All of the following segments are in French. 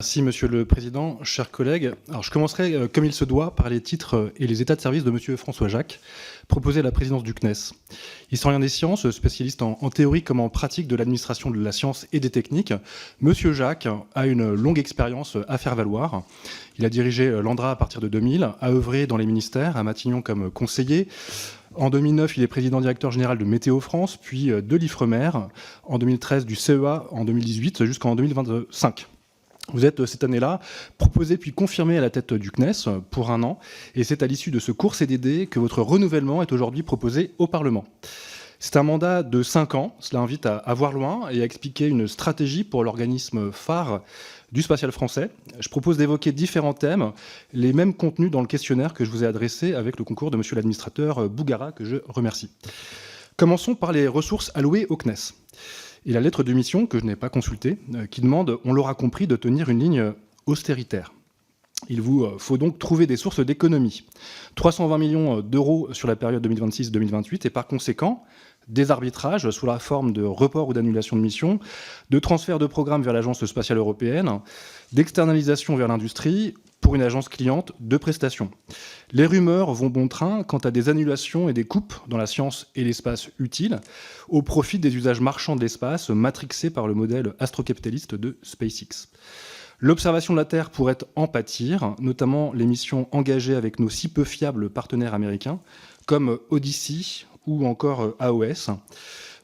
Merci Monsieur le Président, chers collègues. Alors, je commencerai, comme il se doit, par les titres et les états de service de Monsieur François Jacq, proposé à la présidence du CNES. Historien des sciences, spécialiste en théorie comme en pratique de l'administration de la science et des techniques, Monsieur Jacq a une longue expérience à faire valoir. Il a dirigé l'ANDRA à partir de 2000, a œuvré dans les ministères, à Matignon comme conseiller. En 2009, il est président directeur général de Météo France, puis de l'Ifremer, en 2013 du CEA, en 2018 jusqu'en 2025. Vous êtes cette année-là proposé puis confirmé à la tête du CNES pour 1 an, et c'est à l'issue de ce court CDD que votre renouvellement est aujourd'hui proposé au Parlement. C'est un mandat de 5 ans, cela invite à voir loin et à expliquer une stratégie pour l'organisme phare du spatial français. Je propose d'évoquer différents thèmes, les mêmes contenus dans le questionnaire que je vous ai adressé avec le concours de monsieur l'administrateur Bougara, que je remercie. Commençons par les ressources allouées au CNES. Et la lettre de mission, que je n'ai pas consultée, qui demande, on l'aura compris, de tenir une ligne austéritaire. Il vous faut donc trouver des sources d'économie. 320 millions d'euros sur la période 2026-2028 et par conséquent, des arbitrages sous la forme de report ou d'annulation de mission, de transfert de programmes vers l'Agence spatiale européenne, d'externalisation vers l'industrie, pour une agence cliente de prestations. Les rumeurs vont bon train quant à des annulations et des coupes dans la science et l'espace utiles, au profit des usages marchands de l'espace matrixés par le modèle astrocapitaliste de SpaceX. L'observation de la Terre pourrait en pâtir, notamment les missions engagées avec nos si peu fiables partenaires américains, comme Odyssey ou encore AOS.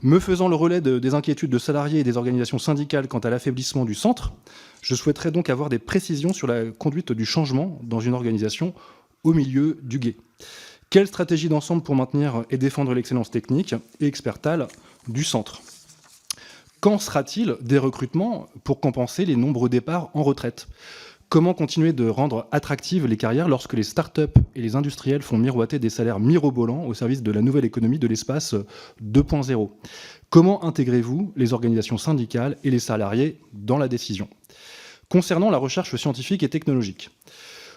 Me faisant le relais des inquiétudes de salariés et des organisations syndicales quant à l'affaiblissement du centre, je souhaiterais donc avoir des précisions sur la conduite du changement dans une organisation au milieu du gué. Quelle stratégie d'ensemble pour maintenir et défendre l'excellence technique et expertale du centre? Quand sera-t-il des recrutements pour compenser les nombreux départs en retraite? Comment continuer de rendre attractives les carrières lorsque les start-up et les industriels font miroiter des salaires mirobolants au service de la nouvelle économie de l'espace 2.0? Comment intégrez-vous les organisations syndicales et les salariés dans la décision? Concernant la recherche scientifique et technologique,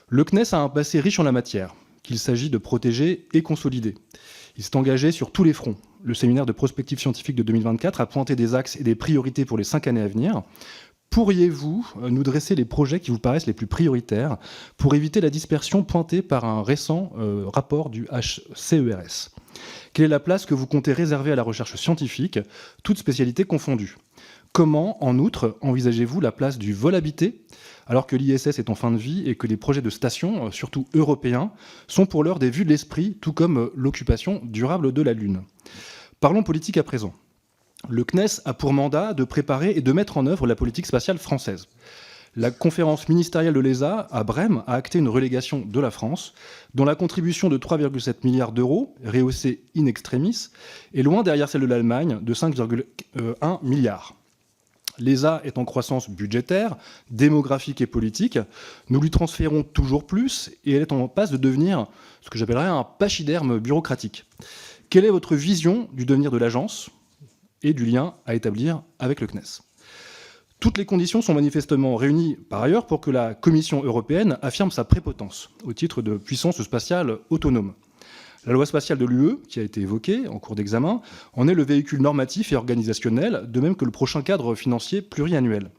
le CNES a un passé riche en la matière, qu'il s'agit de protéger et consolider. Il s'est engagé sur tous les fronts. Le séminaire de prospective scientifique de 2024 a pointé des axes et des priorités pour les 5 années à venir. Pourriez-vous nous dresser les projets qui vous paraissent les plus prioritaires pour éviter la dispersion pointée par un récent rapport du HCERS? Quelle est la place que vous comptez réserver à la recherche scientifique, toutes spécialités confondues? Comment, en outre, envisagez-vous la place du vol habité, alors que l'ISS est en fin de vie et que les projets de stations, surtout européens, sont pour l'heure des vues de l'esprit, tout comme l'occupation durable de la Lune? Parlons politique à présent. Le CNES a pour mandat de préparer et de mettre en œuvre la politique spatiale française. La conférence ministérielle de l'ESA à Brême a acté une relégation de la France, dont la contribution de 3,7 milliards d'euros, rehaussée in extremis, est loin derrière celle de l'Allemagne de 5,1 milliards. L'ESA est en croissance budgétaire, démographique et politique. Nous lui transférons toujours plus et elle est en passe de devenir ce que j'appellerais un pachyderme bureaucratique. Quelle est votre vision du devenir de l'agence et du lien à établir avec le CNES? Toutes les conditions sont manifestement réunies par ailleurs pour que la Commission européenne affirme sa prépotence au titre de puissance spatiale autonome. La loi spatiale de l'UE, qui a été évoquée en cours d'examen, en est le véhicule normatif et organisationnel, de même que le prochain cadre financier pluriannuel.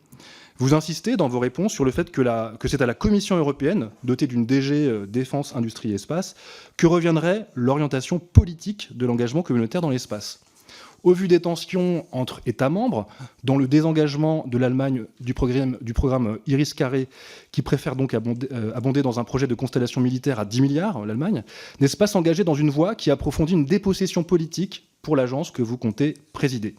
Vous insistez dans vos réponses sur le fait que c'est à la Commission européenne, dotée d'une DG Défense, Industrie et Espace, que reviendrait l'orientation politique de l'engagement communautaire dans l'espace. Au vu des tensions entre États membres, dont le désengagement de l'Allemagne du programme Iris-Carré, qui préfère donc abonder dans un projet de constellation militaire à 10 milliards, l'Allemagne, n'est-ce pas s'engager dans une voie qui approfondit une dépossession politique pour l'agence que vous comptez présider?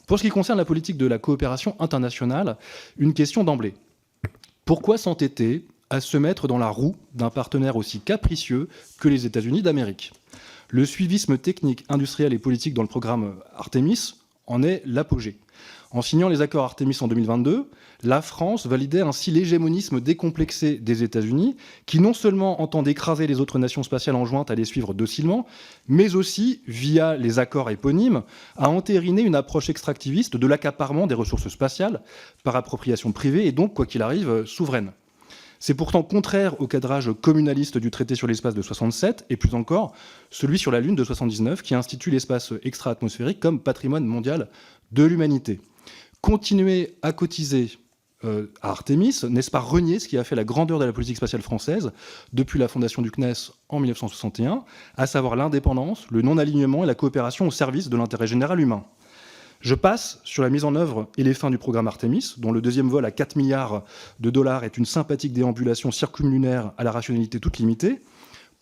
Pour ce qui concerne la politique de la coopération internationale, une question d'emblée. Pourquoi s'entêter à se mettre dans la roue d'un partenaire aussi capricieux que les États-Unis d'Amérique? Le suivisme technique, industriel et politique dans le programme Artemis en est l'apogée. En signant les accords Artemis en 2022, la France validait ainsi l'hégémonisme décomplexé des États-Unis, qui non seulement entendent écraser les autres nations spatiales enjointes à les suivre docilement, mais aussi, via les accords éponymes, à entériner une approche extractiviste de l'accaparement des ressources spatiales par appropriation privée et donc, quoi qu'il arrive, souveraine. C'est pourtant contraire au cadrage communaliste du traité sur l'espace de 67, et plus encore, celui sur la Lune de 79, qui institue l'espace extra-atmosphérique comme patrimoine mondial de l'humanité. Continuer à cotiser à Artemis, n'est-ce pas renier ce qui a fait la grandeur de la politique spatiale française depuis la fondation du CNES en 1961, à savoir l'indépendance, le non-alignement et la coopération au service de l'intérêt général humain? Je passe sur la mise en œuvre et les fins du programme Artemis, dont le deuxième vol à 4 milliards de dollars est une sympathique déambulation circumlunaire à la rationalité toute limitée.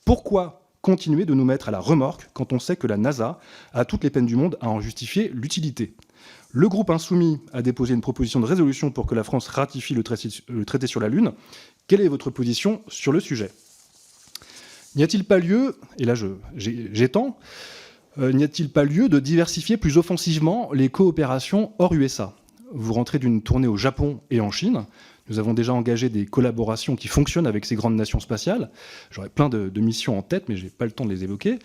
Pourquoi continuer de nous mettre à la remorque quand on sait que la NASA a toutes les peines du monde à en justifier l'utilité? Le groupe Insoumis a déposé une proposition de résolution pour que la France ratifie le traité sur la Lune. Quelle est votre position sur le sujet? N'y a-t-il pas lieu, et là j'étends, n'y a-t-il pas lieu de diversifier plus offensivement les coopérations hors USA? Vous rentrez d'une tournée au Japon et en Chine. Nous avons déjà engagé des collaborations qui fonctionnent avec ces grandes nations spatiales. J'aurais plein de missions en tête, mais je n'ai pas le temps de les évoquer.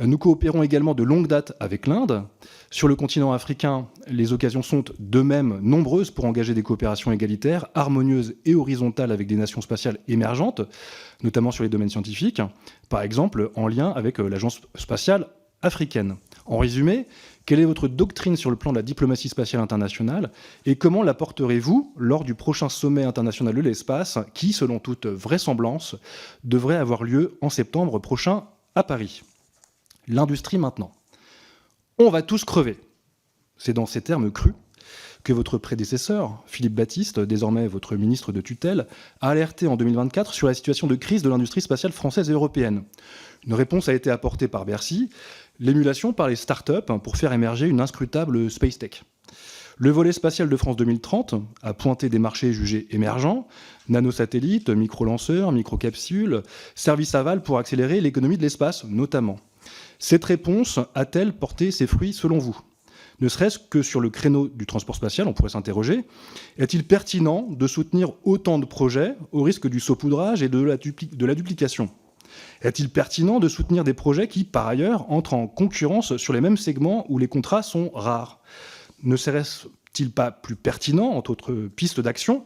Nous coopérons également de longue date avec l'Inde. Sur le continent africain, les occasions sont de même nombreuses pour engager des coopérations égalitaires, harmonieuses et horizontales avec des nations spatiales émergentes, notamment sur les domaines scientifiques, par exemple en lien avec l'Agence spatiale africaine. En résumé, quelle est votre doctrine sur le plan de la diplomatie spatiale internationale et comment la porterez-vous lors du prochain sommet international de l'espace qui, selon toute vraisemblance, devrait avoir lieu en septembre prochain à Paris? L'industrie maintenant. On va tous crever. C'est dans ces termes crus que votre prédécesseur, Philippe Baptiste, désormais votre ministre de tutelle, a alerté en 2024 sur la situation de crise de l'industrie spatiale française et européenne. Une réponse a été apportée par Bercy, l'émulation par les start-up pour faire émerger une inscrutable space tech. Le volet spatial de France 2030 a pointé des marchés jugés émergents, nanosatellites, micro-lanceurs, micro-capsules, services aval pour accélérer l'économie de l'espace notamment. Cette réponse a-t-elle porté ses fruits selon vous? Ne serait-ce que sur le créneau du transport spatial, on pourrait s'interroger, est-il pertinent de soutenir autant de projets au risque du saupoudrage et de la duplication? Est-il pertinent de soutenir des projets qui, par ailleurs, entrent en concurrence sur les mêmes segments où les contrats sont rares? Ne serait-il pas plus pertinent, entre autres pistes d'action,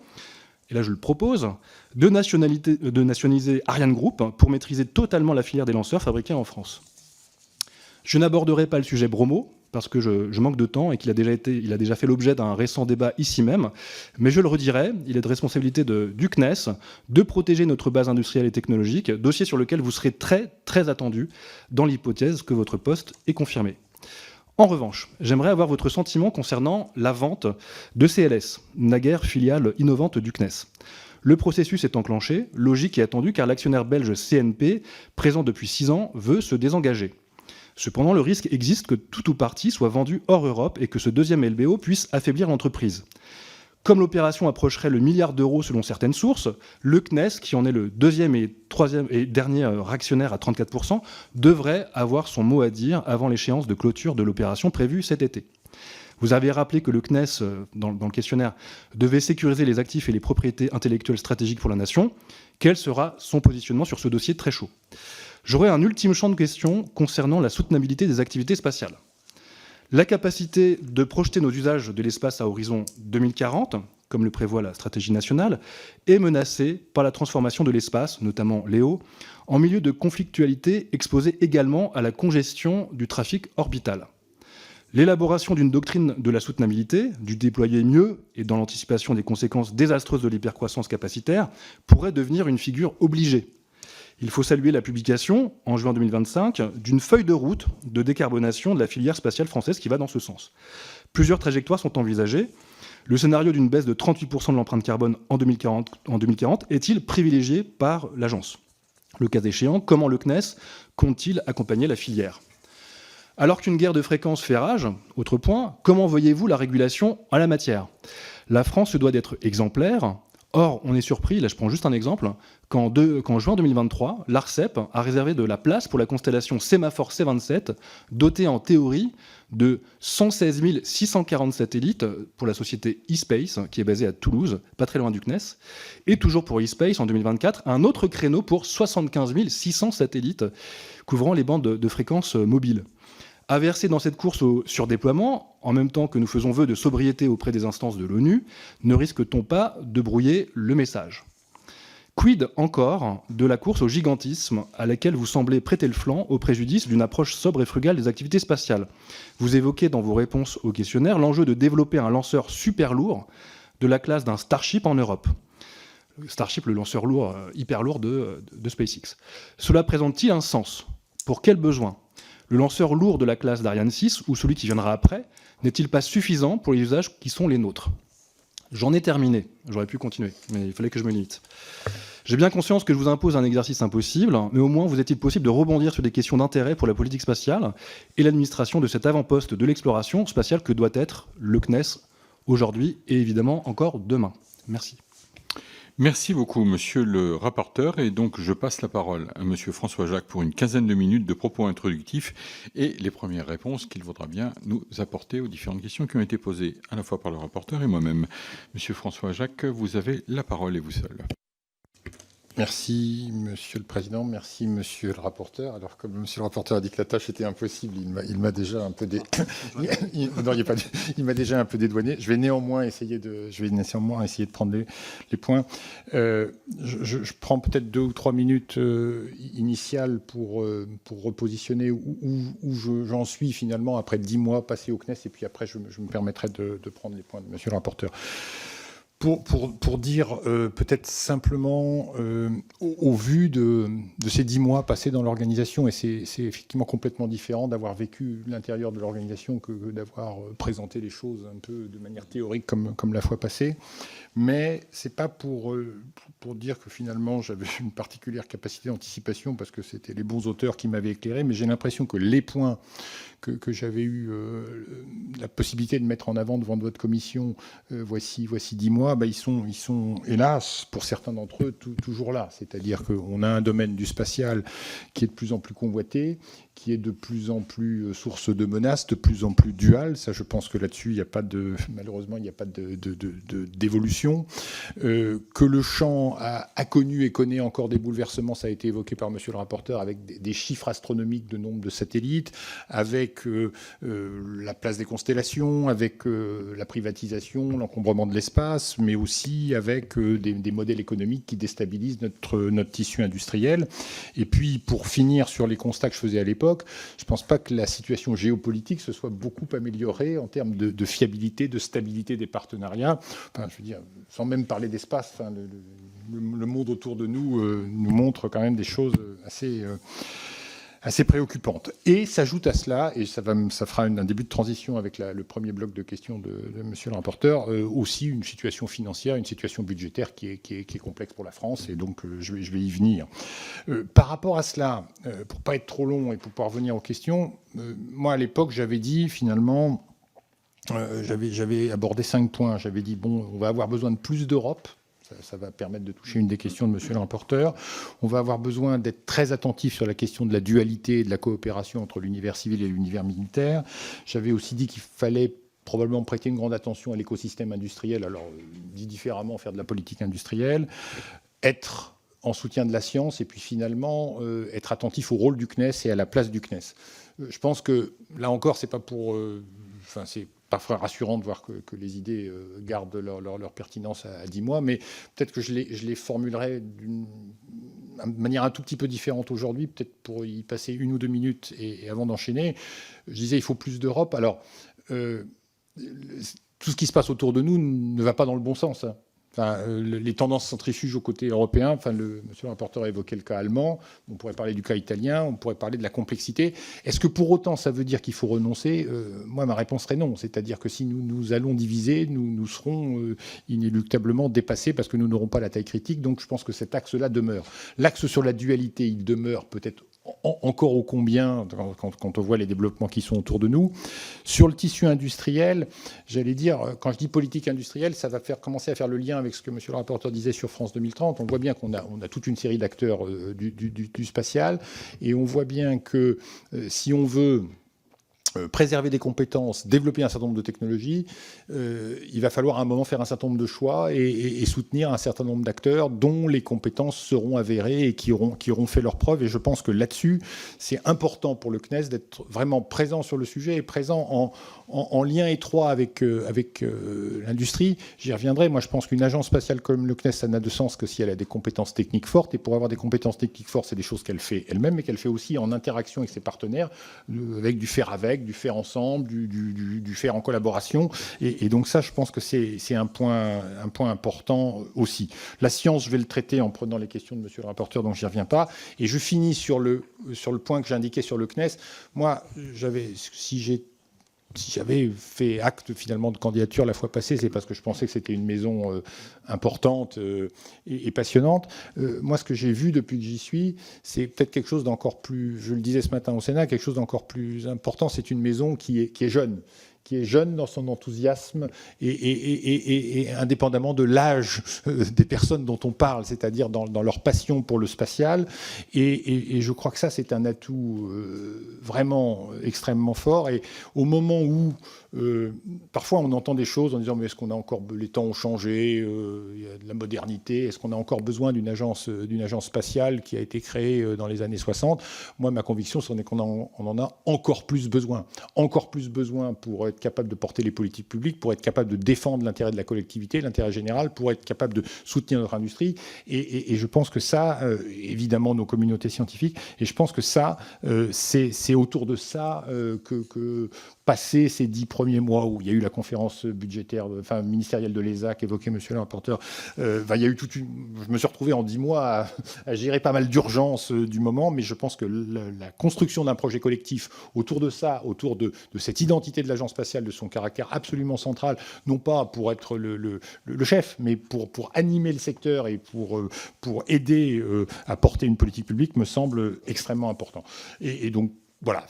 et là je le propose, de nationaliser Ariane Group pour maîtriser totalement la filière des lanceurs fabriqués en France? Je n'aborderai pas le sujet Bromo, parce que je manque de temps et qu'il a déjà fait l'objet d'un récent débat ici même. Mais je le redirai, il est de responsabilité du CNES de protéger notre base industrielle et technologique, dossier sur lequel vous serez très, très attendu dans l'hypothèse que votre poste est confirmé. En revanche, j'aimerais avoir votre sentiment concernant la vente de CLS, naguère filiale innovante du CNES. Le processus est enclenché, logique et attendu, car l'actionnaire belge CNP, présent depuis 6 ans, veut se désengager. Cependant, le risque existe que tout ou partie soit vendu hors Europe et que ce deuxième LBO puisse affaiblir l'entreprise. Comme l'opération approcherait le milliard d'euros selon certaines sources, le CNES, qui en est le deuxième et dernier actionnaire à 34%, devrait avoir son mot à dire avant l'échéance de clôture de l'opération prévue cet été. Vous avez rappelé que le CNES, dans le questionnaire, devait sécuriser les actifs et les propriétés intellectuelles stratégiques pour la nation. Quel sera son positionnement sur ce dossier très chaud ? J'aurais un ultime champ de questions concernant la soutenabilité des activités spatiales. La capacité de projeter nos usages de l'espace à horizon 2040, comme le prévoit la stratégie nationale, est menacée par la transformation de l'espace, notamment Léo, en milieu de conflictualité exposé également à la congestion du trafic orbital. L'élaboration d'une doctrine de la soutenabilité, du déployer mieux et dans l'anticipation des conséquences désastreuses de l'hypercroissance capacitaire, pourrait devenir une figure obligée. Il faut saluer la publication, en juin 2025, d'une feuille de route de décarbonation de la filière spatiale française qui va dans ce sens. Plusieurs trajectoires sont envisagées. Le scénario d'une baisse de 38% de l'empreinte carbone en 2040 est-il privilégié par l'agence? Le cas échéant, comment le CNES compte-t-il accompagner la filière? Alors qu'une guerre de fréquences fait rage, autre point, comment voyez-vous la régulation en la matière? La France se doit d'être exemplaire. Or, on est surpris, là je prends juste un exemple, qu'en juin 2023, l'ARCEP a réservé de la place pour la constellation Sémaphore C27, dotée en théorie de 116 640 satellites pour la société eSpace, qui est basée à Toulouse, pas très loin du CNES, et toujours pour eSpace, en 2024, un autre créneau pour 75 600 satellites couvrant les bandes de fréquences mobiles. À verser dans cette course au surdéploiement, en même temps que nous faisons vœu de sobriété auprès des instances de l'ONU, ne risque-t-on pas de brouiller le message? Quid encore de la course au gigantisme à laquelle vous semblez prêter le flanc au préjudice d'une approche sobre et frugale des activités spatiales? Vous évoquez dans vos réponses au questionnaire l'enjeu de développer un lanceur super lourd, de la classe d'un Starship en Europe. Starship, le lanceur lourd, hyper lourd de SpaceX. Cela présente-t-il un sens? Pour quel besoin? Le lanceur lourd de la classe d'Ariane 6 ou celui qui viendra après n'est-il pas suffisant pour les usages qui sont les nôtres? J'en ai terminé. J'aurais pu continuer, mais il fallait que je me limite. J'ai bien conscience que je vous impose un exercice impossible, mais au moins vous est-il possible de rebondir sur des questions d'intérêt pour la politique spatiale et l'administration de cet avant-poste de l'exploration spatiale que doit être le CNES aujourd'hui et évidemment encore demain. Merci. Merci beaucoup, monsieur le rapporteur. Et donc, je passe la parole à monsieur François Jacq pour une quinzaine de minutes de propos introductifs et les premières réponses qu'il voudra bien nous apporter aux différentes questions qui ont été posées à la fois par le rapporteur et moi-même. Monsieur François Jacq, vous avez la parole et vous seul. Merci, Monsieur le Président. Merci, Monsieur le rapporteur. Alors, comme Monsieur le rapporteur a dit que la tâche était impossible, il m'a déjà un peu il m'a déjà un peu dédouané. Je vais néanmoins essayer de prendre les points. Je prends peut-être 2 ou 3 minutes initiales pour repositionner où j'en suis finalement après 10 mois passés au CNES, et puis après je me permettrai de prendre les points de Monsieur le rapporteur. Pour dire peut-être simplement, au vu de ces 10 mois passés dans l'organisation, et c'est effectivement complètement différent d'avoir vécu l'intérieur de l'organisation que d'avoir présenté les choses un peu de manière théorique comme la fois passée. Mais c'est pas pour dire que finalement j'avais une particulière capacité d'anticipation parce que c'était les bons auteurs qui m'avaient éclairé, mais j'ai l'impression que les points que j'avais eu la possibilité de mettre en avant devant votre commission voici 10 mois, ils sont hélas, pour certains d'entre eux, toujours là. C'est-à-dire qu'on a un domaine du spatial qui est de plus en plus convoité, qui est de plus en plus source de menaces, de plus en plus dual. Ça, je pense que là-dessus, malheureusement, il n'y a pas d'évolution. Que le champ a connu et connaît encore des bouleversements, ça a été évoqué par monsieur le rapporteur, avec des chiffres astronomiques de nombre de satellites, avec la place des constellations, avec la privatisation, l'encombrement de l'espace, mais aussi avec des modèles économiques qui déstabilisent notre tissu industriel. Et puis, pour finir sur les constats que je faisais à l'époque, je ne pense pas que la situation géopolitique se soit beaucoup améliorée en termes de fiabilité, de stabilité des partenariats. Enfin, je veux dire, sans même parler d'espace, enfin, le monde autour de nous nous montre quand même des choses assez préoccupante. Et s'ajoute à cela, et ça fera un début de transition avec le premier bloc de questions de monsieur le rapporteur, aussi une situation financière, une situation budgétaire qui est complexe pour la France, et donc je vais y venir. Par rapport à cela, pour ne pas être trop long et pour pouvoir revenir aux questions, moi à l'époque j'avais dit finalement, j'avais abordé 5 points, j'avais dit on va avoir besoin de plus d'Europe. Ça va permettre de toucher une des questions de monsieur le rapporteur. On va avoir besoin d'être très attentif sur la question de la dualité et de la coopération entre l'univers civil et l'univers militaire. J'avais aussi dit qu'il fallait probablement prêter une grande attention à l'écosystème industriel. Alors, dit différemment, faire de la politique industrielle, être en soutien de la science et puis finalement être attentif au rôle du CNES et à la place du CNES. Je pense que, là encore, c'est pas pour... c'est parfois rassurant de voir que les idées gardent leur pertinence à 10 mois, mais peut-être que je les formulerai d'une manière un tout petit peu différente aujourd'hui, peut-être pour y passer 1 ou 2 minutes et avant d'enchaîner. Je disais il faut plus d'Europe. Alors, tout ce qui se passe autour de nous ne va pas dans le bon sens, hein. Enfin, les tendances centrifuges au côté européen, monsieur le rapporteur a évoqué le cas allemand, on pourrait parler du cas italien, on pourrait parler de la complexité. Est-ce que pour autant ça veut dire qu'il faut renoncer? Moi, ma réponse serait non. C'est-à-dire que si nous allons diviser, nous serons inéluctablement dépassés parce que nous n'aurons pas la taille critique. Donc je pense que cet axe-là demeure. L'axe sur la dualité, il demeure peut-être encore ô combien quand on voit les développements qui sont autour de nous. Sur le tissu industriel, j'allais dire, quand je dis politique industrielle, ça va commencer à faire le lien avec ce que monsieur le rapporteur disait sur France 2030. On voit bien qu'on a toute une série d'acteurs du spatial, et on voit bien que si on veut préserver des compétences, développer un certain nombre de technologies, il va falloir à un moment faire un certain nombre de choix et soutenir un certain nombre d'acteurs dont les compétences seront avérées et qui auront fait leurs preuves. Et je pense que là-dessus, c'est important pour le CNES d'être vraiment présent sur le sujet et présent en lien étroit avec l'industrie. J'y reviendrai. Moi, je pense qu'une agence spatiale comme le CNES, ça n'a de sens que si elle a des compétences techniques fortes. Et pour avoir des compétences techniques fortes, c'est des choses qu'elle fait elle-même, mais qu'elle fait aussi en interaction avec ses partenaires, avec du faire avec, collègue, du faire ensemble, du faire en collaboration. Et donc ça, je pense que c'est un point important aussi. La science, je vais le traiter en prenant les questions de monsieur le rapporteur, donc je n'y reviens pas. Et je finis sur le point que j'indiquais sur le CNES. Moi, si j'avais fait acte finalement de candidature la fois passée, c'est parce que je pensais que c'était une maison importante et passionnante. Moi, ce que j'ai vu depuis que j'y suis, c'est peut-être quelque chose d'encore plus, je le disais ce matin au Sénat, quelque chose d'encore plus important. C'est une maison qui est jeune. Qui est jeune dans son enthousiasme et indépendamment de l'âge des personnes dont on parle, c'est-à-dire dans leur passion pour le spatial. Et je crois que ça, c'est un atout vraiment extrêmement fort. Et au moment où parfois on entend des choses en disant mais est-ce qu'on a encore, les temps ont changé, il y a de la modernité, est-ce qu'on a encore besoin d'une agence spatiale qui a été créée dans les années 60 ? Moi, ma conviction, c'est qu'on en a encore plus besoin pour être capable de porter les politiques publiques, pour être capable de défendre l'intérêt de la collectivité, l'intérêt général, pour être capable de soutenir notre industrie. Et je pense que ça, évidemment, nos communautés scientifiques, et je pense que ça, c'est autour de ça que passé ces 10 premiers mois où il y a eu la conférence budgétaire, ministérielle de l'ESA qu'évoquait monsieur le rapporteur, il y a eu je me suis retrouvé en 10 mois à gérer pas mal d'urgences du moment, mais je pense que la construction d'un projet collectif autour de ça, autour de cette identité de l'agence spatiale, de son caractère absolument central, non pas pour être le chef, mais pour animer le secteur et pour aider à porter une politique publique, me semble extrêmement important. Et donc, voilà,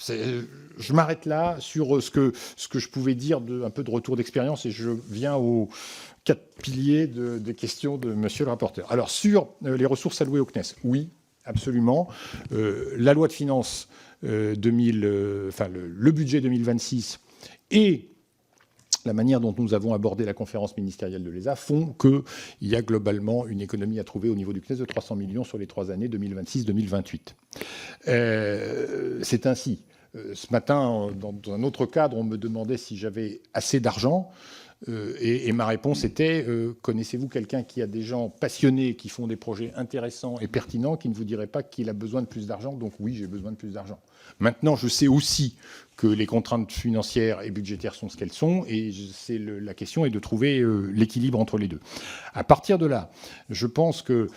je m'arrête là sur ce que je pouvais dire un peu de retour d'expérience et je viens aux 4 piliers des questions de monsieur le rapporteur. Alors, sur les ressources allouées au CNES, oui, absolument. La loi de finances le budget 2026 et la manière dont nous avons abordé la conférence ministérielle de l'ESA font qu'il y a globalement une économie à trouver au niveau du CNES de 300 millions sur les 3 années 2026-2028. C'est ainsi. Ce matin, dans un autre cadre, on me demandait si j'avais assez d'argent. Et ma réponse était connaissez-vous quelqu'un qui a des gens passionnés, qui font des projets intéressants et pertinents, qui ne vous dirait pas qu'il a besoin de plus d'argent? Donc oui, j'ai besoin de plus d'argent. Maintenant, je sais aussi que les contraintes financières et budgétaires sont ce qu'elles sont, et la question est de trouver l'équilibre entre les deux. À partir de là, je pense que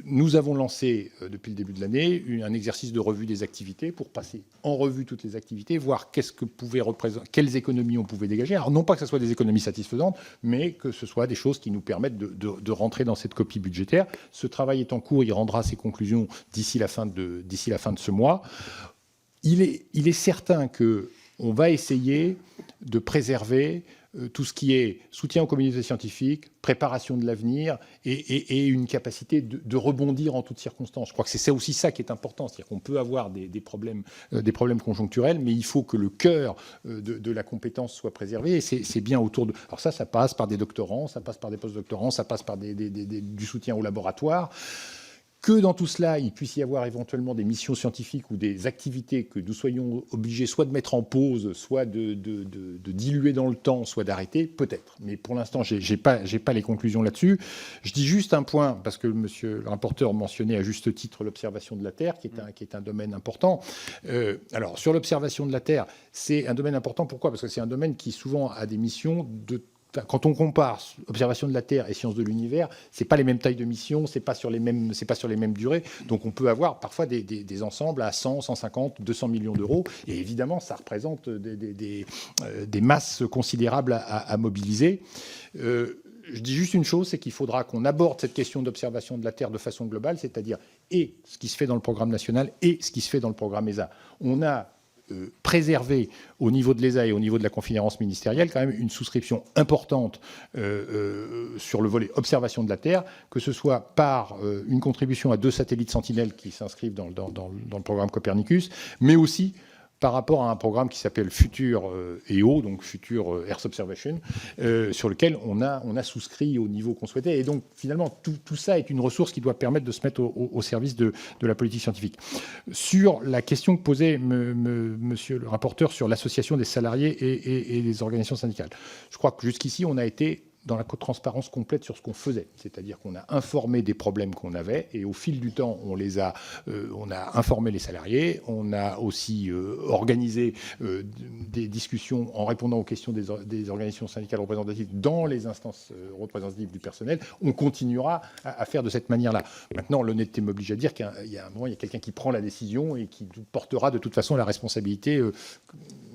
nous avons lancé depuis le début de l'année un exercice de revue des activités pour passer en revue toutes les activités, voir quelles économies on pouvait dégager. Alors non pas que ce soit des économies satisfaisantes, mais que ce soit des choses qui nous permettent de rentrer dans cette copie budgétaire. Ce travail est en cours, il rendra ses conclusions d'ici la fin de ce mois. Il est certain qu'on va essayer de préserver tout ce qui est soutien aux communautés scientifiques, préparation de l'avenir et une capacité de rebondir en toutes circonstances. Je crois que c'est aussi ça qui est important, c'est-à-dire qu'on peut avoir des problèmes conjoncturels, mais il faut que le cœur de la compétence soit préservé, et c'est bien autour de... Alors ça passe par des doctorants, ça passe par des post-doctorants, ça passe par du soutien aux laboratoires. Que dans tout cela, il puisse y avoir éventuellement des missions scientifiques ou des activités que nous soyons obligés soit de mettre en pause, soit de diluer dans le temps, soit d'arrêter, peut-être. Mais pour l'instant, j'ai pas les conclusions là-dessus. Je dis juste un point, parce que monsieur le rapporteur mentionnait à juste titre l'observation de la Terre, qui est un domaine important. Alors, sur l'observation de la Terre, c'est un domaine important. Pourquoi ? Parce que c'est un domaine qui souvent a des missions quand on compare observation de la Terre et sciences de l'univers, c'est pas les mêmes tailles de mission, c'est pas sur les mêmes durées. Donc on peut avoir parfois des ensembles à 100, 150, 200 millions d'euros. Et évidemment, ça représente des masses considérables à mobiliser. Je dis juste une chose, c'est qu'il faudra qu'on aborde cette question d'observation de la Terre de façon globale, c'est-à-dire et ce qui se fait dans le programme national et ce qui se fait dans le programme ESA. On a préserver au niveau de l'ESA et au niveau de la conférence ministérielle quand même une souscription importante sur le volet observation de la Terre, que ce soit par une contribution à 2 satellites Sentinelle qui s'inscrivent dans le programme Copernicus, mais aussi par rapport à un programme qui s'appelle Future EO, donc Future Earth Observation, sur lequel on a souscrit au niveau qu'on souhaitait. Et donc, finalement, tout ça est une ressource qui doit permettre de se mettre au service de la politique scientifique. Sur la question que posait monsieur le rapporteur sur l'association des salariés et des organisations syndicales, je crois que jusqu'ici, on a été dans la transparence complète sur ce qu'on faisait. C'est-à-dire qu'on a informé des problèmes qu'on avait et au fil du temps, on a informé les salariés, on a aussi organisé des discussions en répondant aux questions des organisations syndicales représentatives dans les instances représentatives du personnel. On continuera à faire de cette manière-là. Maintenant, l'honnêteté m'oblige à dire qu'il y a un moment, il y a quelqu'un qui prend la décision et qui portera de toute façon la responsabilité,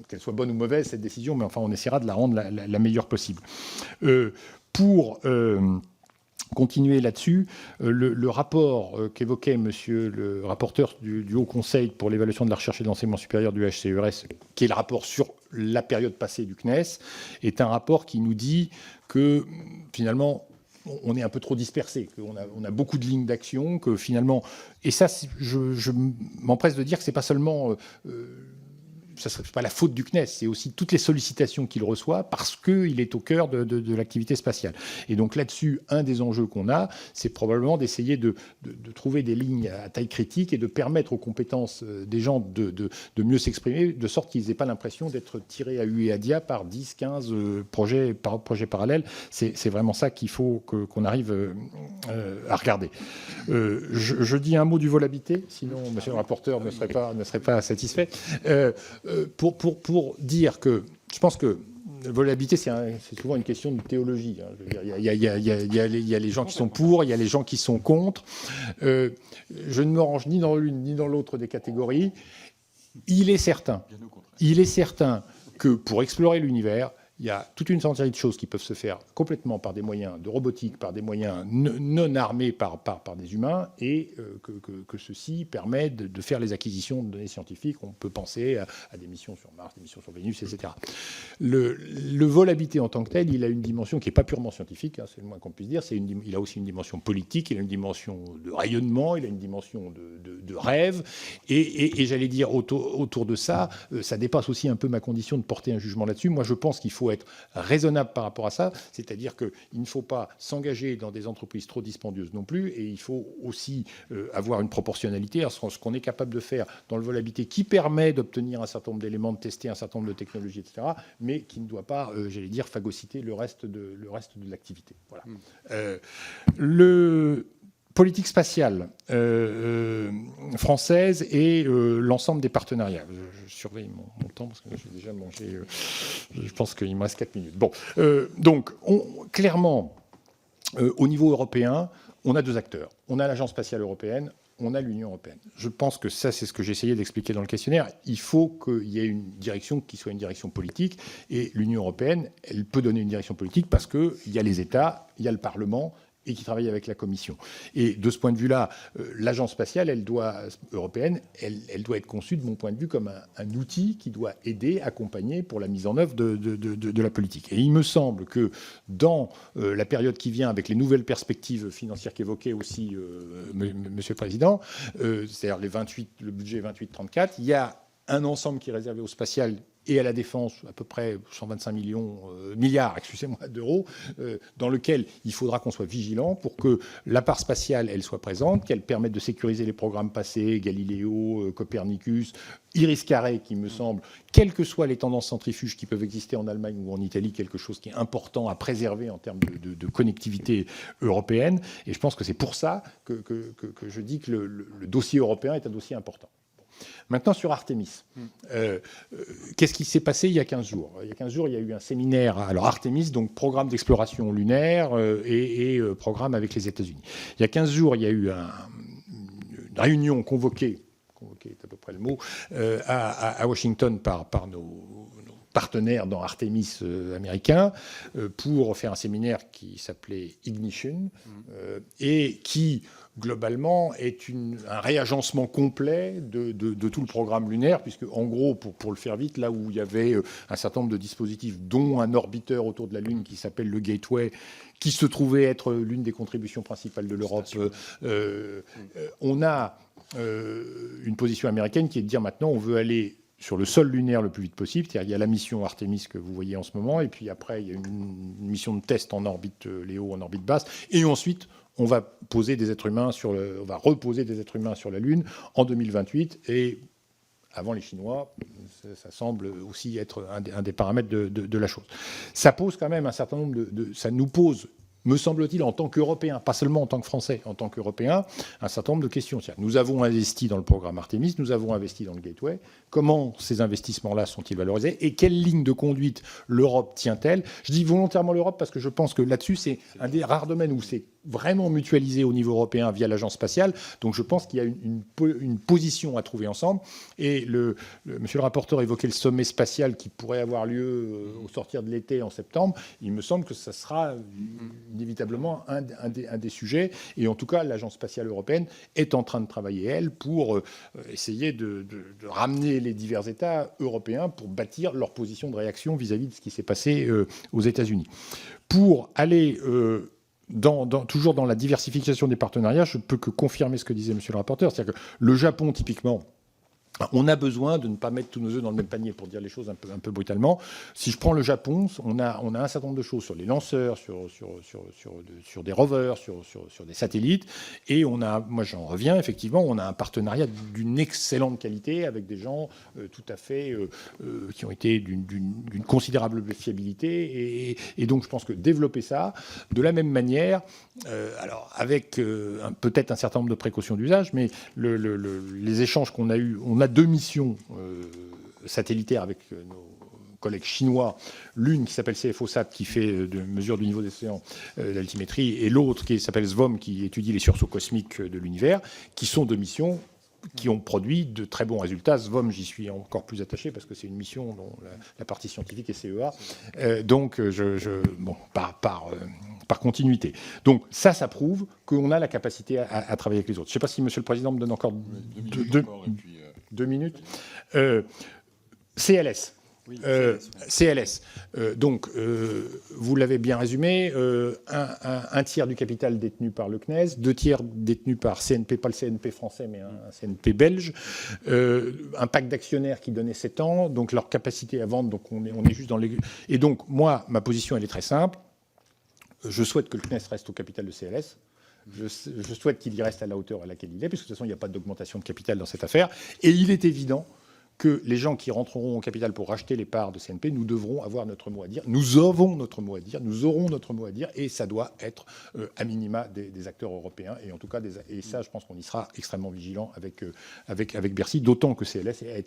qu'elle soit bonne ou mauvaise, cette décision, mais enfin, on essaiera de la rendre la meilleure possible. Pour continuer là-dessus, le rapport qu'évoquait monsieur le rapporteur du Haut Conseil pour l'évaluation de la recherche et de l'enseignement supérieur du HCERES, qui est le rapport sur la période passée du CNES, est un rapport qui nous dit que finalement, on est un peu trop dispersé, qu'on a beaucoup de lignes d'action, que finalement... Et ça, je m'empresse de dire que ce n'est pas seulement... ça ne serait pas la faute du CNES, c'est aussi toutes les sollicitations qu'il reçoit parce qu'il est au cœur de l'activité spatiale. Et donc là-dessus, un des enjeux qu'on a, c'est probablement d'essayer de trouver des lignes à taille critique et de permettre aux compétences des gens de mieux s'exprimer, de sorte qu'ils n'aient pas l'impression d'être tirés à hu et à dia par 10, 15 projets parallèles. C'est vraiment ça qu'il faut qu'on arrive à regarder. Je dis un mot du vol habité, sinon monsieur le rapporteur ne serait pas satisfait. Pour dire que je pense que le vol habité, c'est souvent une question de théologie. Il y a les gens qui sont pour, il y a les gens qui sont contre. Je ne me range ni dans l'une ni dans l'autre des catégories. Il est certain que pour explorer l'univers, il y a toute une série de choses qui peuvent se faire complètement par des moyens de robotique, par des moyens non armés par des humains, et que ceci permet de faire les acquisitions de données scientifiques. On peut penser à des missions sur Mars, des missions sur Vénus, etc. Le vol habité en tant que tel, il a une dimension qui n'est pas purement scientifique, c'est le moins qu'on puisse dire. Il a aussi une dimension politique, il a une dimension de rayonnement, il a une dimension de rêve, et j'allais dire autour de ça, ça dépasse aussi un peu ma condition de porter un jugement là-dessus. Moi, je pense qu'il faut être raisonnable par rapport à ça, c'est-à-dire qu'il ne faut pas s'engager dans des entreprises trop dispendieuses non plus, et il faut aussi avoir une proportionnalité à ce qu'on est capable de faire dans le vol habité, qui permet d'obtenir un certain nombre d'éléments, de tester un certain nombre de technologies, etc., mais qui ne doit pas, j'allais dire, phagocyter le reste de l'activité. Voilà. Le politique spatiale française et l'ensemble des partenariats. Je surveille mon temps parce que j'ai déjà mangé. Je pense qu'il me reste 4 minutes. Bon, donc clairement, au niveau européen, on a deux acteurs. On a l'Agence spatiale européenne, on a l'Union européenne. Je pense que ça, c'est ce que j'ai essayé d'expliquer dans le questionnaire. Il faut qu'il y ait une direction qui soit une direction politique, et l'Union européenne, elle peut donner une direction politique parce qu'il y a les États, il y a le Parlement, et qui travaille avec la Commission. Et de ce point de vue-là, l'agence spatiale européenne, elle doit être conçue, de mon point de vue, comme un outil qui doit aider, accompagner pour la mise en œuvre de la politique. Et il me semble que dans la période qui vient, avec les nouvelles perspectives financières qu'évoquait aussi Monsieur le Président, c'est-à-dire le budget 28-34, il y a un ensemble qui est réservé au spatial et à la défense, à peu près 125 milliards d'euros, dans lequel il faudra qu'on soit vigilant pour que la part spatiale, elle soit présente, qu'elle permette de sécuriser les programmes passés, Galileo, Copernicus, Iris-Carré, qui me semble, quelles que soient les tendances centrifuges qui peuvent exister en Allemagne ou en Italie, quelque chose qui est important à préserver en termes de connectivité européenne. Et je pense que c'est pour ça que je dis que le dossier européen est un dossier important. Maintenant, sur Artemis. Qu'est-ce qui s'est passé il y a 15 jours ? Il y a 15 jours, il y a eu un séminaire. Alors, Artemis, donc programme d'exploration lunaire et programme avec les États-Unis. Il y a 15 jours, il y a eu une réunion convoquée est à peu près le mot, à Washington par nos partenaires dans Artemis américains pour faire un séminaire qui s'appelait Ignition et qui globalement est un réagencement complet de tout le programme lunaire, puisque en gros, pour le faire vite, là où il y avait un certain nombre de dispositifs, dont un orbiteur autour de la Lune qui s'appelle le Gateway, qui se trouvait être l'une des contributions principales de l'Europe, on a une position américaine qui est de dire maintenant on veut aller sur le sol lunaire le plus vite possible. C'est-à-dire, il y a la mission Artemis que vous voyez en ce moment, et puis après, il y a une mission de test en orbite Léo, en orbite basse, et ensuite, on va poser des êtres humains on va reposer des êtres humains sur la Lune en 2028, et avant les Chinois. Ça semble aussi être un des paramètres de la chose. Ça pose quand même un certain nombre ça nous pose, me semble-t-il, en tant qu'Européens, pas seulement en tant que Français, en tant qu'Européens, un certain nombre de questions. Nous avons investi dans le programme Artemis, nous avons investi dans le Gateway. Comment ces investissements-là sont-ils valorisés et quelle ligne de conduite l'Europe tient-elle? Je dis volontairement l'Europe parce que je pense que là-dessus, c'est un des rares domaines où c'est vraiment mutualisé au niveau européen via l'agence spatiale. Donc je pense qu'il y a une position à trouver ensemble. Et monsieur le rapporteur évoquait le sommet spatial qui pourrait avoir lieu au sortir de l'été en septembre. Il me semble que ça sera inévitablement un des sujets. Et en tout cas, l'agence spatiale européenne est en train de travailler, elle, pour essayer de ramener les divers États européens pour bâtir leur position de réaction vis-à-vis de ce qui s'est passé aux États-Unis. Pour aller... toujours dans la diversification des partenariats, je ne peux que confirmer ce que disait monsieur le rapporteur. C'est-à-dire que le Japon, typiquement, on a besoin de ne pas mettre tous nos œufs dans le même panier, pour dire les choses un peu brutalement. Si je prends le Japon, on a un certain nombre de choses sur les lanceurs, sur des rovers, sur des satellites. Et moi j'en reviens, effectivement, on a un partenariat d'une excellente qualité avec des gens tout à fait qui ont été d'une considérable fiabilité. Et donc je pense que développer ça, de la même manière, alors avec peut-être un certain nombre de précautions d'usage, mais les échanges qu'on a eus, on a 2 missions satellitaires avec nos collègues chinois, l'une qui s'appelle CFOSAT qui fait de mesures du niveau des océans d'altimétrie, et l'autre qui s'appelle SVOM qui étudie les sursauts cosmiques de l'univers, qui sont 2 missions qui ont produit de très bons résultats. SVOM, j'y suis encore plus attaché parce que c'est une mission dont la partie scientifique est CEA. Donc, par continuité. Donc, ça prouve qu'on a la capacité à travailler avec les autres. Je ne sais pas si Monsieur le Président me donne encore 2 minutes. CLS. Oui, CLS. Donc, vous l'avez bien résumé, un tiers du capital détenu par le CNES, 2 tiers détenus par CNP, pas le CNP français, mais un CNP belge, un pacte d'actionnaires qui donnait 7 ans, donc leur capacité à vendre, donc on est juste dans les... Et donc, moi, ma position, elle est très simple. Je souhaite que le CNES reste au capital de CLS. Je souhaite qu'il y reste à la hauteur à laquelle il est, puisque de toute façon, il n'y a pas d'augmentation de capital dans cette affaire. Et il est évident que les gens qui rentreront au capital pour racheter les parts de CNP, nous devrons avoir notre mot à dire. Nous avons notre mot à dire, nous aurons notre mot à dire, et ça doit être à minima des acteurs européens. Et en tout cas, et ça, je pense qu'on y sera extrêmement vigilant avec Bercy, d'autant que CLS est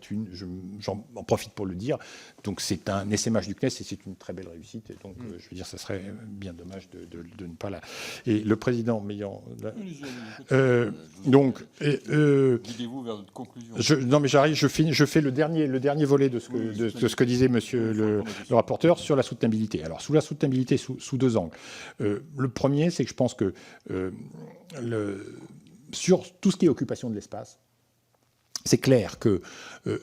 j'en profite pour le dire, donc c'est un SMH du CNES et c'est une très belle réussite. Et donc, je veux dire, ça serait bien dommage de ne pas la... Et le président m'ayant... Guidez-vous vers votre conclusion. Non, mais j'arrive, je fais le dernier volet de ce que disait monsieur le rapporteur sur la soutenabilité. Alors, sous la soutenabilité, sous 2 angles. Le premier, c'est que je pense que sur tout ce qui est occupation de l'espace, c'est clair que,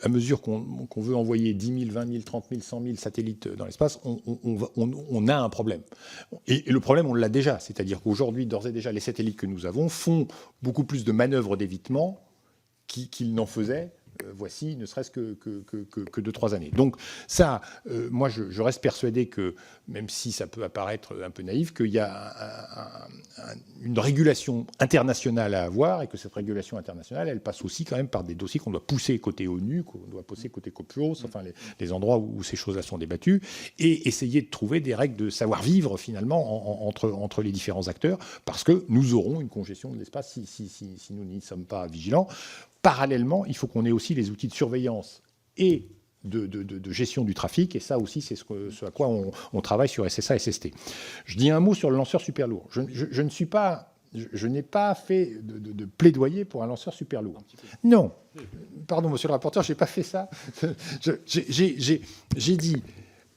à mesure qu'on veut envoyer 10 000, 20 000, 30 000, 100 000 satellites dans l'espace, on a un problème. Et le problème, on l'a déjà. C'est-à-dire qu'aujourd'hui, d'ores et déjà, les satellites que nous avons font beaucoup plus de manœuvres d'évitement qu'ils n'en faisaient. Voici ne serait-ce que 2-3 années. Donc ça, moi je reste persuadé que, même si ça peut apparaître un peu naïf, qu'il y a une régulation internationale à avoir et que cette régulation internationale, elle passe aussi quand même par des dossiers qu'on doit pousser côté ONU, qu'on doit pousser côté COPUOS, enfin les endroits où ces choses-là sont débattues, et essayer de trouver des règles de savoir-vivre finalement entre les différents acteurs, parce que nous aurons une congestion de l'espace si nous n'y sommes pas vigilants. Parallèlement, il faut qu'on ait aussi les outils de surveillance et de gestion du trafic, et ça aussi, c'est ce à quoi on travaille sur SSA et SST. Je dis un mot sur le lanceur super lourd. Je n'ai pas fait de plaidoyer pour un lanceur super lourd. Non, pardon, monsieur le rapporteur, je n'ai pas fait ça. J'ai dit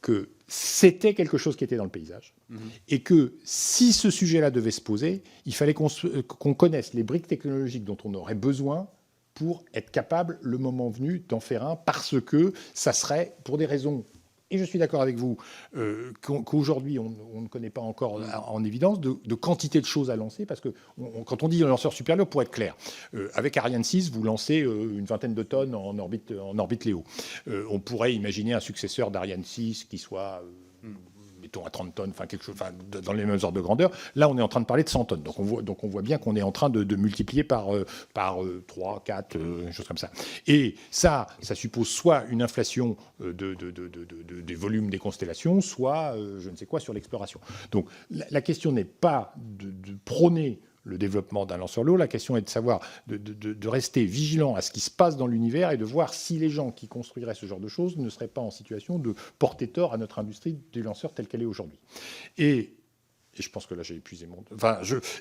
que c'était quelque chose qui était dans le paysage, et que si ce sujet-là devait se poser, il fallait qu'on connaisse les briques technologiques dont on aurait besoin pour être capable, le moment venu, d'en faire un, parce que ça serait, pour des raisons, et je suis d'accord avec vous, qu'aujourd'hui on ne connaît pas encore en évidence, de quantité de choses à lancer, parce que quand on dit un lanceur super lourd, pour être clair, avec Ariane 6, vous lancez une vingtaine de tonnes en orbite Léo. On pourrait imaginer un successeur d'Ariane 6 qui soit... mettons à 30 tonnes, quelque chose, dans les mêmes ordres de grandeur. Là, on est en train de parler de 100 tonnes. Donc on voit bien qu'on est en train de multiplier par 3, 4, choses comme ça. Et ça suppose soit une inflation des volumes des constellations, soit je ne sais quoi sur l'exploration. Donc la question n'est pas de prôner le développement d'un lanceur LEO. La question est de savoir, de rester vigilant à ce qui se passe dans l'univers et de voir si les gens qui construiraient ce genre de choses ne seraient pas en situation de porter tort à notre industrie du lanceur telle qu'elle est aujourd'hui. Et je pense que là, j'ai épuisé mon...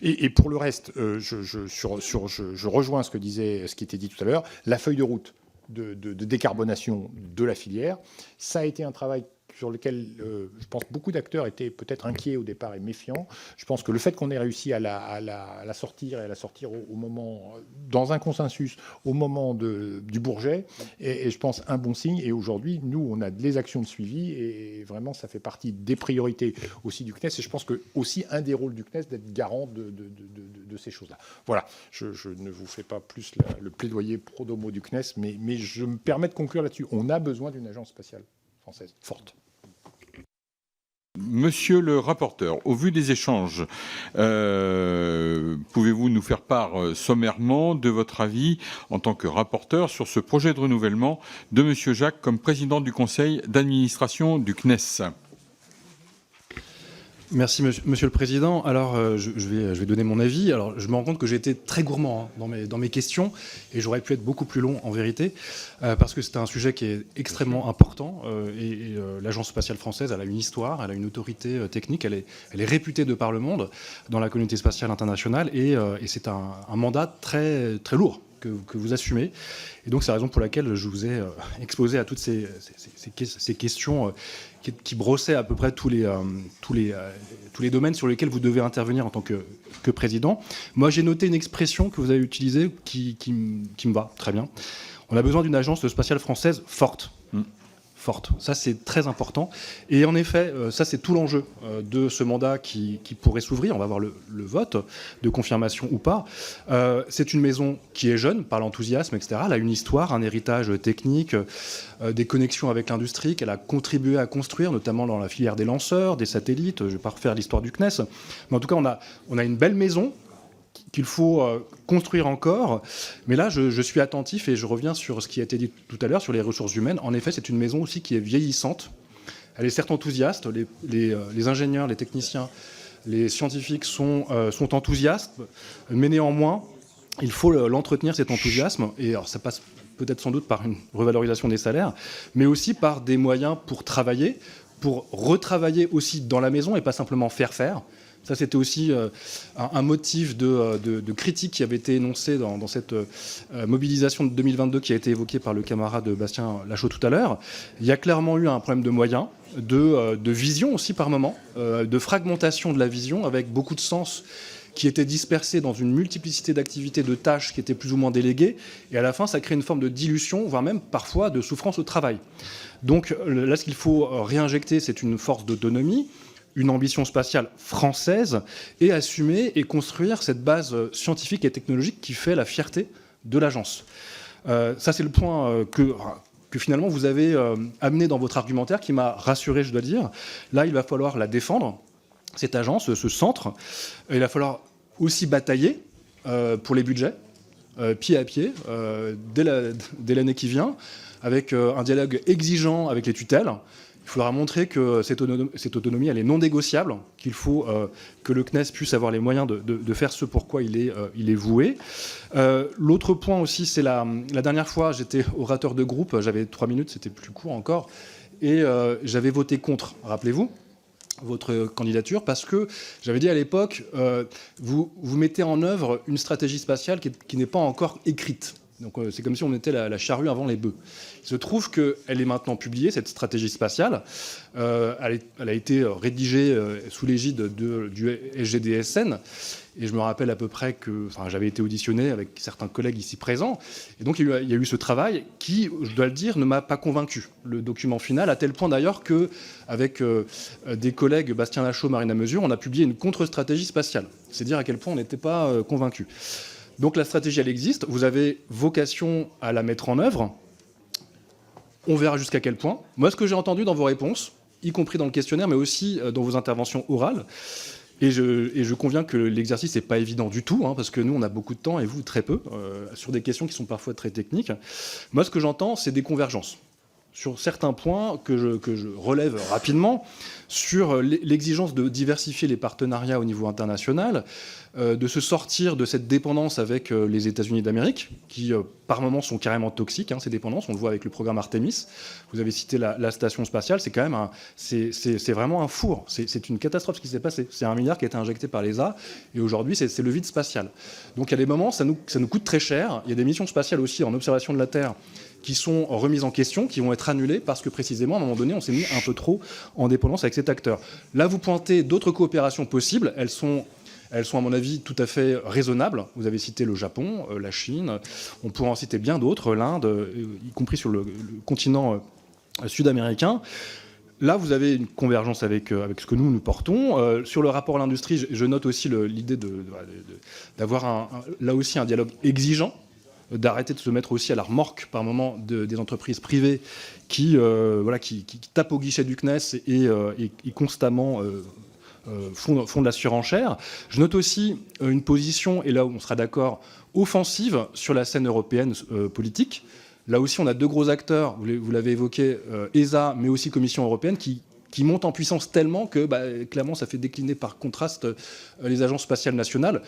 Et pour le reste, je rejoins ce qui était dit tout à l'heure. La feuille de route de décarbonation de la filière, ça a été un travail sur lequel je pense beaucoup d'acteurs étaient peut-être inquiets au départ et méfiants. Je pense que le fait qu'on ait réussi à la sortir et à la sortir au moment, dans un consensus, au moment du Bourget, est je pense un bon signe. Et aujourd'hui, nous, on a des actions de suivi et vraiment, ça fait partie des priorités aussi du CNES. Et je pense que aussi un des rôles du CNES d'être garant de ces choses-là. Voilà, je ne vous fais pas plus le plaidoyer pro domo du CNES, mais je me permets de conclure là-dessus. On a besoin d'une agence spatiale française forte. Monsieur le rapporteur, au vu des échanges, pouvez-vous nous faire part sommairement de votre avis en tant que rapporteur sur ce projet de renouvellement de Monsieur Jacques comme président du conseil d'administration du CNES ? Merci, Monsieur le Président. Alors, je vais donner mon avis. Alors, je me rends compte que j'ai été très gourmand dans mes questions et j'aurais pu être beaucoup plus long, en vérité, parce que c'est un sujet qui est extrêmement important. Et l'Agence spatiale française, elle a une histoire, elle a une autorité technique, elle est réputée de par le monde dans la communauté spatiale internationale et c'est un mandat très, très lourd que vous assumez. Et donc, c'est la raison pour laquelle je vous ai exposé à toutes ces questions qui brossaient à peu près tous les domaines sur lesquels vous devez intervenir en tant que président. Moi, j'ai noté une expression que vous avez utilisée qui me va très bien. On a besoin d'une agence spatiale française forte. Forte. Ça, c'est très important. Et en effet, ça, c'est tout l'enjeu de ce mandat qui pourrait s'ouvrir. On va voir le vote de confirmation ou pas. C'est une maison qui est jeune, par l'enthousiasme, etc. Elle a une histoire, un héritage technique, des connexions avec l'industrie qu'elle a contribué à construire, notamment dans la filière des lanceurs, des satellites. Je ne vais pas refaire l'histoire du CNES. Mais en tout cas, on a une belle maison qu'il faut construire encore. Mais là, je suis attentif et je reviens sur ce qui a été dit tout à l'heure sur les ressources humaines. En effet, c'est une maison aussi qui est vieillissante. Elle est certes enthousiaste. Les ingénieurs, les techniciens, les scientifiques sont enthousiastes. Mais néanmoins, il faut l'entretenir, cet enthousiasme. Et alors, ça passe peut-être sans doute par une revalorisation des salaires, mais aussi par des moyens pour travailler, pour retravailler aussi dans la maison et pas simplement faire. Ça, c'était aussi un motif de critique qui avait été énoncé dans cette mobilisation de 2022 qui a été évoquée par le camarade Bastien Lachaud tout à l'heure. Il y a clairement eu un problème de moyens, de vision aussi par moment, de fragmentation de la vision avec beaucoup de sens qui étaient dispersés dans une multiplicité d'activités, de tâches qui étaient plus ou moins déléguées. Et à la fin, ça crée une forme de dilution, voire même parfois de souffrance au travail. Donc là, ce qu'il faut réinjecter, c'est une force d'autonomie, une ambition spatiale française et assumer et construire cette base scientifique et technologique qui fait la fierté de l'agence. Ça, c'est le point que finalement vous avez amené dans votre argumentaire qui m'a rassuré, je dois dire. Là, il va falloir la défendre, cette agence, ce centre. Il va falloir aussi batailler pour les budgets, pied à pied, dès l'année qui vient, avec un dialogue exigeant avec les tutelles. Il faudra montrer que cette autonomie, elle est non négociable, qu'il faut que le CNES puisse avoir les moyens de faire ce pour quoi il est voué. L'autre point aussi, c'est la dernière fois, j'étais orateur de groupe, j'avais 3 minutes, c'était plus court encore, et j'avais voté contre, rappelez-vous, votre candidature, parce que j'avais dit à l'époque, vous mettez en œuvre une stratégie spatiale qui n'est pas encore écrite. Donc c'est comme si on mettait la charrue avant les bœufs. Il se trouve qu'elle est maintenant publiée, cette stratégie spatiale. Elle a été rédigée sous l'égide du SGDSN. Et je me rappelle à peu près que j'avais été auditionné avec certains collègues ici présents. Et donc il y a eu ce travail qui, je dois le dire, ne m'a pas convaincu. Le document final, à tel point d'ailleurs qu'avec des collègues, Bastien Lachaud, Marina Mesure, on a publié une contre-stratégie spatiale. C'est dire à quel point on n'était pas convaincus. Donc la stratégie, elle existe. Vous avez vocation à la mettre en œuvre. On verra jusqu'à quel point. Moi, ce que j'ai entendu dans vos réponses, y compris dans le questionnaire, mais aussi dans vos interventions orales. Et je conviens que l'exercice n'est pas évident du tout, parce que nous, on a beaucoup de temps et vous, très peu, sur des questions qui sont parfois très techniques. Moi, ce que j'entends, c'est des convergences sur certains points que je relève rapidement, sur l'exigence de diversifier les partenariats au niveau international, de se sortir de cette dépendance avec les États-Unis d'Amérique, qui par moments sont carrément toxiques, ces dépendances. On le voit avec le programme Artemis. Vous avez cité la station spatiale, c'est quand même c'est vraiment un four. C'est une catastrophe ce qui s'est passé. C'est 1 milliard qui a été injecté par l'ESA, et aujourd'hui c'est le vide spatial. Donc il y a des moments, ça nous coûte très cher. Il y a des missions spatiales aussi en observation de la Terre qui sont remises en question, qui vont être annulées parce que précisément, à un moment donné, on s'est mis un peu trop en dépendance avec cet acteur. Là, vous pointez d'autres coopérations possibles. Elles sont, à mon avis, tout à fait raisonnables. Vous avez cité le Japon, la Chine. On pourrait en citer bien d'autres, l'Inde, y compris sur le continent sud-américain. Là, vous avez une convergence avec ce que nous portons. Sur le rapport à l'industrie, je note aussi l'idée d'avoir là aussi un dialogue exigeant, d'arrêter de se mettre aussi à la remorque par moment des entreprises privées qui tapent au guichet du CNES et constamment font de la surenchère. Je note aussi une position, et là où on sera d'accord, offensive sur la scène européenne politique. Là aussi, on a 2 gros acteurs, vous l'avez évoqué, ESA, mais aussi Commission européenne, qui montent en puissance tellement que, clairement, ça fait décliner par contraste les agences spatiales nationales,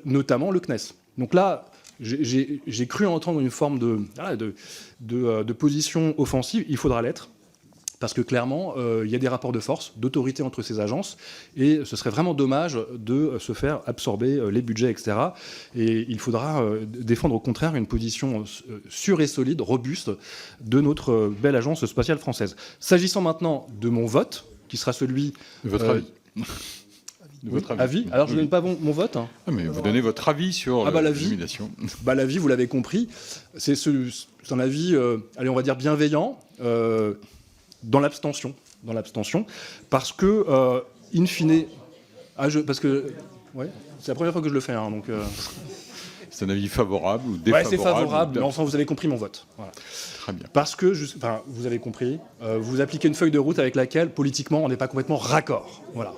notamment le CNES. Donc là, j'ai cru entendre une forme de position offensive. Il faudra l'être, parce que clairement, il y a des rapports de force, d'autorité entre ces agences, et ce serait vraiment dommage de se faire absorber les budgets, etc. Et il faudra défendre au contraire une position sûre et solide, robuste, de notre belle agence spatiale française. S'agissant maintenant de mon vote, qui sera celui... De votre avis. De votre avis. Alors, je ne donne pas mon vote. Ah, mais vous donnez votre avis sur l'élimination. L'avis, vous l'avez compris, c'est un avis, on va dire bienveillant, dans l'abstention, parce que, in fine... parce que... Ouais, c'est la première fois que je le fais, donc... C'est un avis favorable ou défavorable? Ouais, c'est favorable, mais enfin, vous avez compris mon vote. Voilà. Très bien. Parce que, vous avez compris, vous appliquez une feuille de route avec laquelle, politiquement, on n'est pas complètement raccord. Voilà.